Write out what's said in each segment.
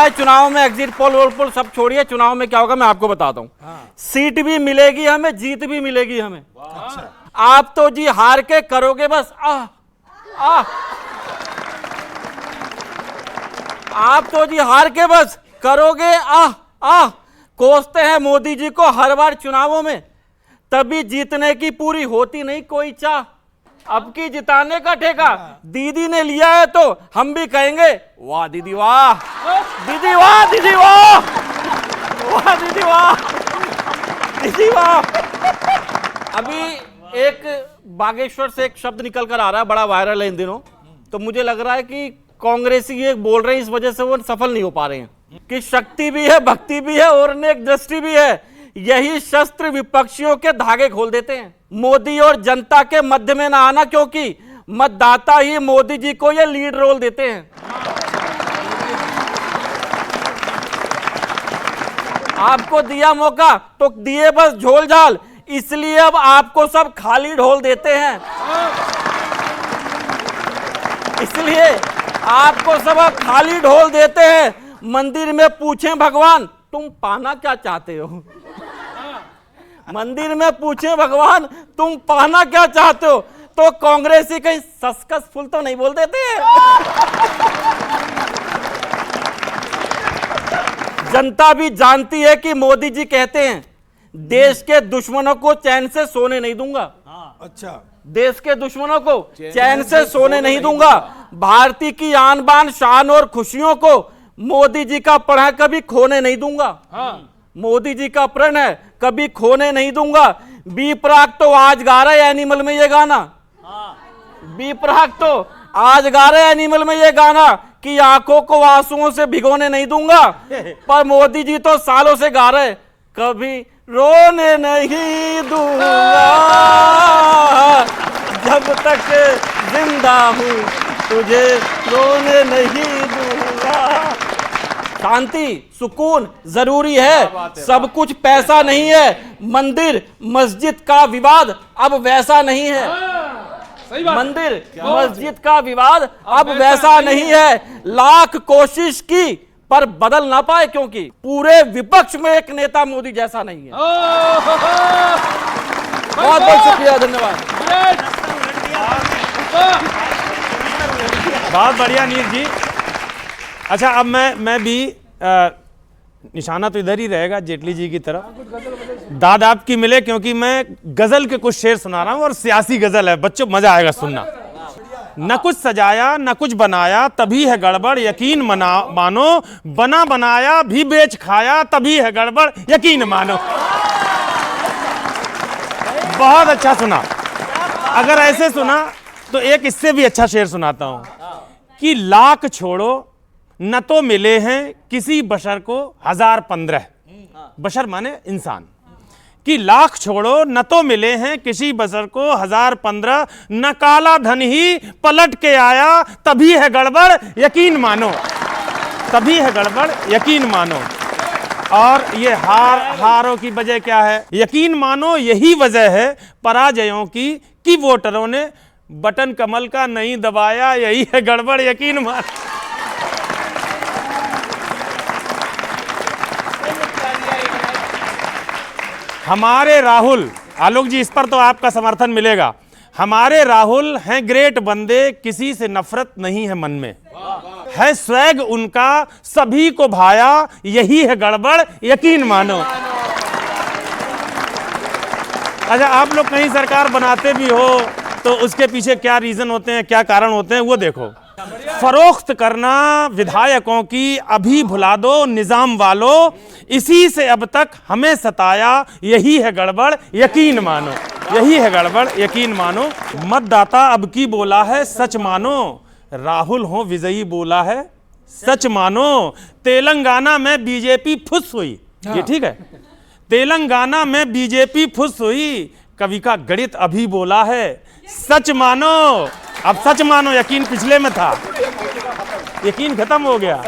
रहा है चुनाव में, एग्जिट पोल वोल पोल सब छोड़िए, चुनाव में क्या होगा मैं आपको बताता हूँ। सीट भी मिलेगी हमें, जीत भी मिलेगी हमें। आप तो जी हार के करोगे बस आप तो जी हार के बस करोगे कोसते हैं मोदी जी को हर बार चुनावों में, तभी जीतने की पूरी होती नहीं कोई चाह। अब की जिताने का ठेका दीदी ने लिया है तो हम भी कहेंगे वाह दीदी वाह, दीदी वाह, दीदी वाह, वाह दीदी वाह, दीदी वाह। अभी एक बागेश्वर से एक शब्द निकल कर आ रहा है, बड़ा वायरल है इन दिनों, तो मुझे लग रहा है कि कांग्रेसी ये बोल रहे हैं, इस वजह से वो सफल नहीं हो पा रहे हैं कि शक्ति भी है, भक्ति भी है और नेक दृष्टि भी है, यही शस्त्र विपक्षियों के धागे खोल देते हैं। मोदी और जनता के मध्य में ना आना, क्योंकि मतदाता ही मोदी जी को ये लीड रोल देते हैं। आपको दिया मौका तो दिए बस झोल झाल, इसलिए अब आपको सब खाली ढोल देते हैं, इसलिए आपको सब अब खाली ढोल देते हैं। मंदिर में पूछें भगवान तुम पाना क्या चाहते हो, मंदिर में पूछें भगवान तुम पाना क्या चाहते हो, तो कांग्रेसी कहीं सक्सेसफुल तो नहीं बोल देते हैं। जनता भी जानती है कि मोदी जी कहते हैं देश के दुश्मनों को चैन से सोने नहीं दूंगा। अच्छा, देश के दुश्मनों को चैन से सोने नहीं दूंगा। भारतीय की आन बान शान और खुशियों को मोदी जी का प्रण है कभी खोने नहीं दूंगा। मोदी जी का प्रण है कभी खोने नहीं दूंगा। बी प्राक तो आज गा रहे एनिमल में ये गाना, बी प्राक तो आज गा रहे एनिमल में ये गाना कि आंखों को आंसुओं से भिगोने नहीं दूंगा, पर मोदी जी तो सालों से गा रहे कभी रोने नहीं दूंगा जब तक जिंदा हूं तुझे रोने नहीं दूंगा। शांति सुकून जरूरी है, सब कुछ पैसा नहीं है। मंदिर मस्जिद का विवाद अब वैसा नहीं है, मंदिर मस्जिद का विवाद अब वैसा नहीं है। लाख कोशिश की पर बदल ना पाए, क्योंकि पूरे विपक्ष में एक नेता मोदी जैसा नहीं है। बहुत बहुत शुक्रिया, धन्यवाद। बहुत बढ़िया नीर जी। अच्छा, अब मैं भी निशाना तो इधर ही रहेगा जेटली जी की तरफ, दाद आपकी मिले, क्योंकि मैं गजल के कुछ शेर सुना रहा हूं और सियासी गजल है, बच्चों मजा आएगा सुनना। न कुछ सजाया न कुछ बनाया तभी है गड़बड़ यकीन मानो, बना बनाया भी बेच खाया तभी है गड़बड़ यकीन मानो। बहुत अच्छा सुना। अगर ऐसे सुना तो एक इससे भी अच्छा शेर सुनाता हूं कि लाख छोड़ो न तो मिले हैं किसी बशर को 1015, बशर माने इंसान, कि लाख छोड़ो न तो मिले हैं किसी बशर को 1015, न काला धन ही पलट के आया तभी है गड़बड़ यकीन मानो, तभी है गड़बड़ यकीन मानो। और ये हारों की वजह क्या है? यकीन मानो यही वजह है पराजयों की कि वोटरों ने बटन कमल का नहीं दबाया, यही है गड़बड़ यकीन मानो। हमारे राहुल, आलोक जी इस पर तो आपका समर्थन मिलेगा, हमारे राहुल हैं ग्रेट बंदे, किसी से नफरत नहीं है मन में, है स्वैग उनका सभी को भाया, यही है गड़बड़ यकीन मानो। अच्छा, आप लोग कहीं सरकार बनाते भी हो तो उसके पीछे क्या रीजन होते हैं, क्या कारण होते हैं, वो देखो। फरोख्त करना विधायकों की अभी भुला दो निजाम वालों, इसी से अब तक हमें सताया, यही है गड़बड़ यकीन मानो, यही है गड़बड़ यकीन मानो। मतदाता अब की बोला है सच मानो, राहुल हो विजयी बोला है सच मानो। तेलंगाना में बीजेपी फुस हुई, ये ठीक है, तेलंगाना में बीजेपी फुस हुई, कवि का गणित अभी बोला है सच मानो। अब सच मानो, यकीन पिछले में था, यकीन खत्म हो गया।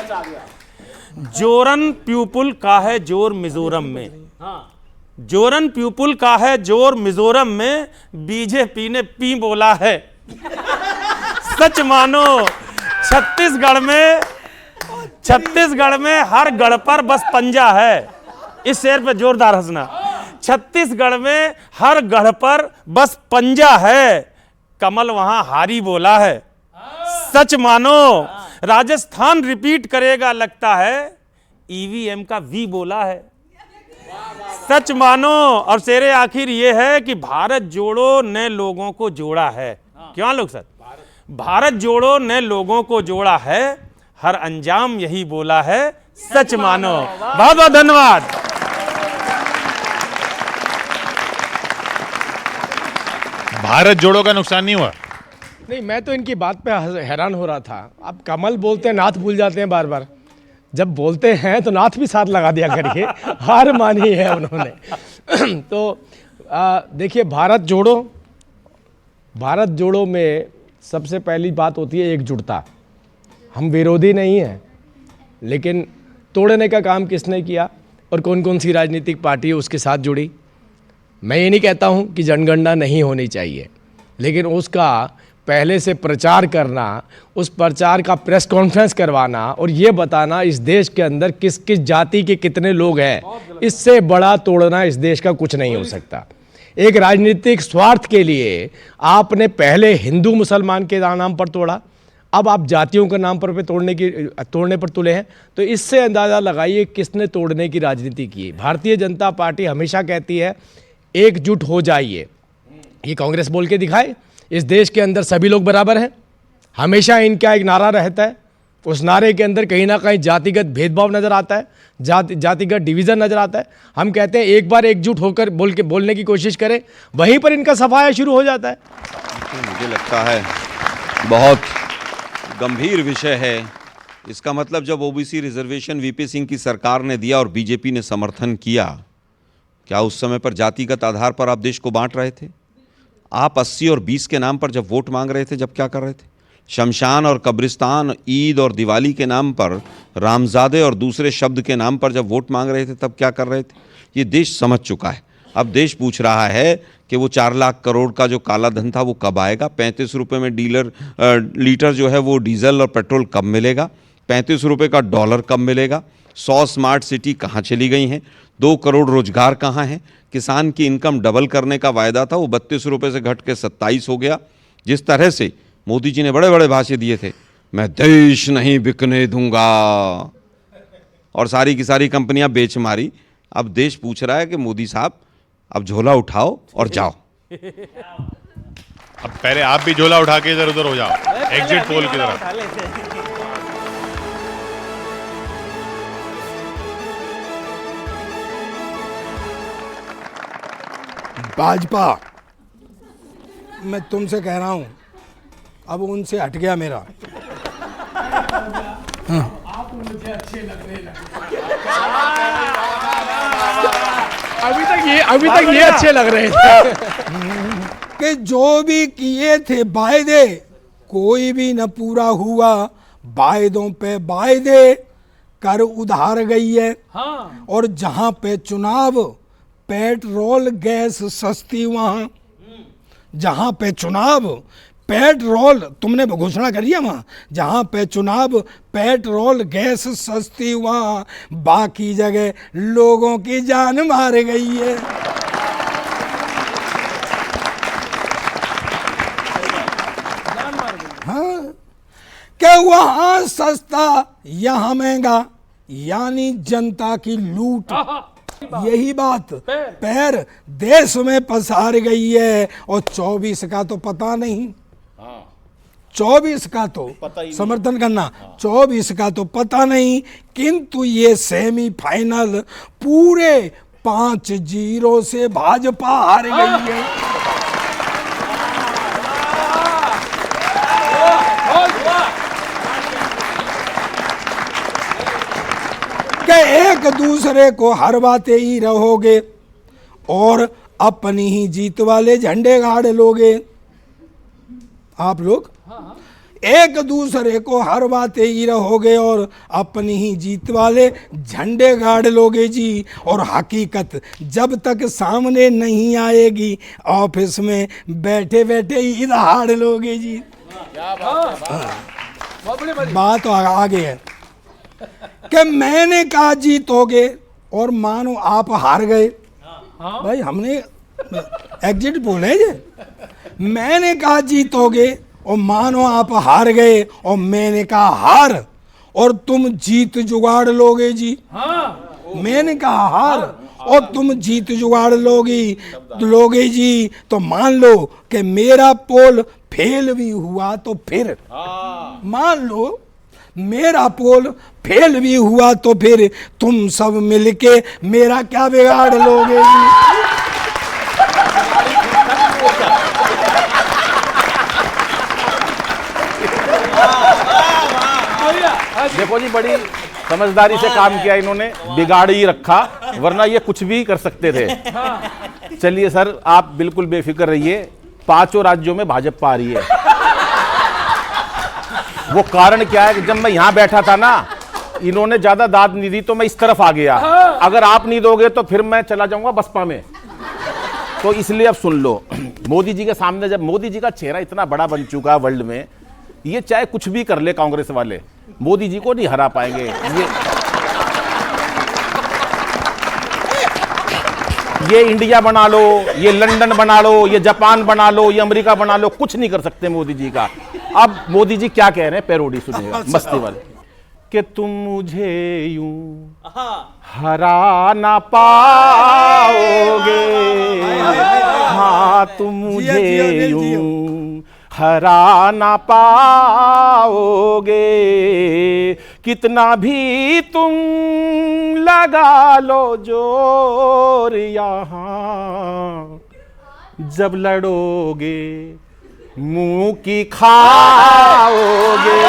जोरन प्यूपुल का है जोर मिजोरम में, जोरन प्यूपुल का है जोर मिजोरम में, बीजेपी ने पी बोला है सच मानो। छत्तीसगढ़ में छत्तीसगढ़ में हर गढ़ पर बस पंजा है। इस शेर पे जोरदार हंसना। छत्तीसगढ़ में हर गढ़ पर बस पंजा है, कमल वहां हारी बोला है। सच मानो राजस्थान रिपीट करेगा लगता है, ईवीएम का वी बोला है। सच मानो। और शेरे आखिर ये है कि भारत जोड़ो ने लोगों को जोड़ा है। क्यों लोग सर? भारत जोड़ो ने लोगों को जोड़ा है, हर अंजाम यही बोला है, सच मानो। बहुत बहुत धन्यवाद। भारत जोड़ो का नुकसान नहीं हुआ? नहीं, मैं तो इनकी बात पे हैरान हो रहा था। अब कमल बोलते हैं, नाथ भूल जाते हैं बार बार। जब बोलते हैं तो नाथ भी साथ लगा दिया करिए। हार मानी है उन्होंने। तो देखिए, भारत जोड़ो में सबसे पहली बात होती है एकजुटता। हम विरोधी नहीं हैं, लेकिन तोड़ने का काम किसने किया और कौन कौन सी राजनीतिक पार्टी उसके साथ जुड़ी। मैं ये नहीं कहता हूँ कि जनगणना नहीं होनी चाहिए, लेकिन उसका पहले से प्रचार करना, उस प्रचार का प्रेस कॉन्फ्रेंस करवाना और ये बताना इस देश के अंदर किस किस जाति के कितने लोग हैं, इससे बड़ा तोड़ना इस देश का कुछ नहीं हो सकता। एक राजनीतिक स्वार्थ के लिए आपने पहले हिंदू मुसलमान के नाम पर तोड़ा, अब आप जातियों के नाम पर तोड़ने पर तुले हैं। तो इससे अंदाज़ा लगाइए किसने तोड़ने की राजनीति की। भारतीय जनता पार्टी हमेशा कहती है एकजुट हो जाइए। ये कांग्रेस बोल के दिखाए इस देश के अंदर सभी लोग बराबर हैं। हमेशा इनका एक नारा रहता है, उस नारे के अंदर कहीं ना कहीं जातिगत भेदभाव नज़र आता है, जातिगत डिवीज़न नज़र आता है। हम कहते हैं एक बार एकजुट होकर बोलने की कोशिश करें, वहीं पर इनका सफाया शुरू हो जाता है। मुझे लगता है बहुत गंभीर विषय है। इसका मतलब जब ओबीसी रिजर्वेशन वीपी सिंह की सरकार ने दिया और बीजेपी ने समर्थन किया, क्या उस समय पर जातिगत आधार पर आप देश को बांट रहे थे? आप 80 और 20 के नाम पर जब वोट मांग रहे थे, जब क्या कर रहे थे? शमशान और कब्रिस्तान, ईद और दिवाली के नाम पर, रामजादे और दूसरे शब्द के नाम पर जब वोट मांग रहे थे, तब क्या कर रहे थे? ये देश समझ चुका है। अब देश पूछ रहा है कि वो 4 लाख करोड़ का जो काला धन था वो कब आएगा? 35 रुपये में लीटर जो है वो डीजल और पेट्रोल कब मिलेगा? 35 रुपये का डॉलर कब मिलेगा? 100 स्मार्ट सिटी कहाँ चली गई हैं? 2 करोड़ रोजगार कहाँ हैं? किसान की इनकम डबल करने का वायदा था, वो 32 रुपये से घट के 27 हो गया। जिस तरह से मोदी जी ने बड़े बड़े भाषण दिए थे, मैं देश नहीं बिकने दूंगा, और सारी की सारी कंपनियां बेच मारी। अब देश पूछ रहा है कि मोदी साहब अब झोला उठाओ और जाओ। अब पहले आप भी झोला उठा के इधर उधर हो जाओ, एग्जिट पोल की तरफ। भाजपा, मैं तुमसे कह रहा हूं, अब उनसे हट गया मेरा। आप मुझे अच्छे लगने लगे। अभी तक ये अच्छे लग रहे थे। कि जो भी किए थे वायदे, कोई भी न पूरा हुआ। वायदों पे वायदे कर उधार गई है। हाँ। और जहां पे चुनाव, पेट्रोल गैस सस्ती, वहां जहां पे चुनाव पेट्रोल, तुमने घोषणा करी है, वहां जहां पे चुनाव पेट्रोल गैस सस्ती, वहां बाकी जगह लोगों की जान मार गई है। हाँ, कि वहां सस्ता यहाँ महंगा, यानी जनता की लूट। यही बात पैर देश में पसार गई है। और 24 का तो पता नहीं, 24 का तो समर्थन करना, 24 का तो पता नहीं, किंतु ये सेमीफाइनल पूरे 5-0 से भाजपा हार गई है। कि एक दूसरे को हरवाते ही रहोगे और अपनी ही जीत वाले झंडे गाड़ लोगे। आप लोग एक दूसरे को हरवाते ही रहोगे और अपनी ही जीत वाले झंडे गाड़ लोगे जी। और हकीकत जब तक सामने नहीं आएगी, ऑफिस में बैठे बैठे ही दहाड़ लोगे जी। बात आगे है। कि मैंने कहा जीतोगे और मानो आप हार गए। भाई हमने एग्जिट पोल है ये। मैंने कहा जीतोगे और मानो आप हार गए और मैंने कहा हार और तुम जीत जुगाड़ लोगे जी। मैंने कहा हार और तुम जीत जुगाड़ लोगे जी। तो मान लो कि मेरा पोल फेल भी हुआ तो फिर मान लो मेरा पोल फेल भी हुआ तो फिर तुम सब मिलके मेरा क्या बिगाड़ लोगे जी। देखो जी, बड़ी समझदारी से काम किया इन्होंने, बिगाड़ ही रखा, वरना ये कुछ भी कर सकते थे। चलिए सर, आप बिल्कुल बेफिक्र रहिए, 5 राज्यों में भाजपा आ रही है। वो कारण क्या है कि जब मैं यहां बैठा था ना, इन्होंने ज्यादा दाद नहीं दी तो मैं इस तरफ आ गया। अगर आप नहीं दोगे तो फिर मैं चला जाऊंगा बसपा में। तो इसलिए अब सुन लो, मोदी जी के सामने जब मोदी जी का चेहरा इतना बड़ा बन चुका है वर्ल्ड में, ये चाहे कुछ भी कर ले कांग्रेस वाले, मोदी जी को नहीं हरा पाएंगे। ये इंडिया बना लो, ये लंदन बना लो, ये जापान बना लो, ये अमेरिका बना लो, कुछ नहीं कर सकते मोदी जी का। अब मोदी जी क्या कह रहे हैं, पैरोडी सुनिएगा मस्ती वाले, कि तुम मुझे यूं हरा ना पाओगे, हाँ तुम मुझे यूं हरा ना पाओगे, कितना भी तुम लगा लो जोर यहाँ, जब लड़ोगे मुंह की खाओगे,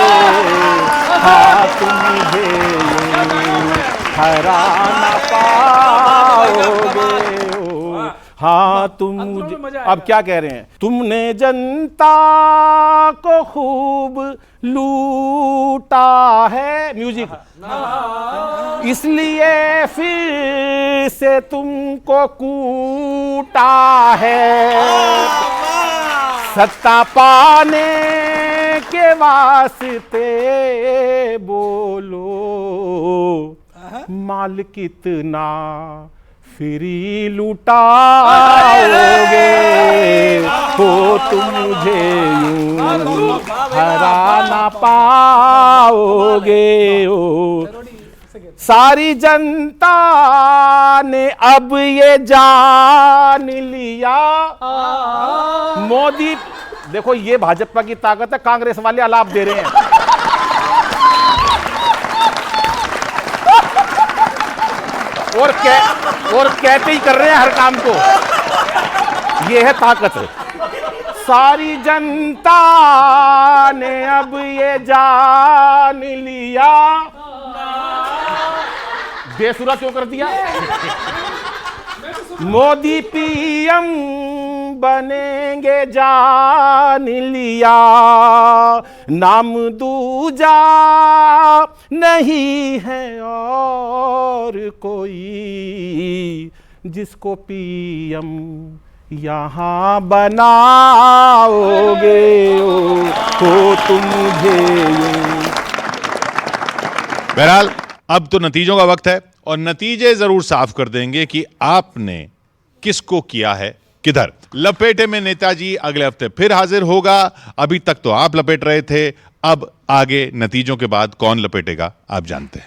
हाँ तुम मुझे यूं हरा ना पाओगे, हाँ तुम मुझे। अब क्या कह रहे हैं, तुमने जनता को खूब लूटा है, म्यूजिक, इसलिए फिर से तुमको कूटा है, सत्ता पाने के वास्ते बोलो माल कितना फ्री लुटाओगे, हो तुम मुझे यूं हरा ना पाओगे। ओ सारी जनता ने अब ये जान लिया, मोदी देखो, ये भाजपा की ताकत है, कांग्रेस वाले अलाप दे रहे हैं। और कहते ही कर रहे हैं हर काम को, ये है ताकत। सारी जनता ने अब ये जान लिया, बेसुरा क्यों कर दिया, मोदी पीएम बनेंगे जान लिया, नाम दूजा नहीं है और कोई, जिसको पीएम यहाँ बनाओगे, हो तुम मुझे। बहरहाल अब तो नतीजों का वक्त है और नतीजे जरूर साफ कर देंगे कि आपने किसको किया है किधर। लपेटे में नेताजी अगले हफ्ते फिर हाजिर होगा। अभी तक तो आप लपेट रहे थे, अब आगे नतीजों के बाद कौन लपेटेगा आप जानते हैं।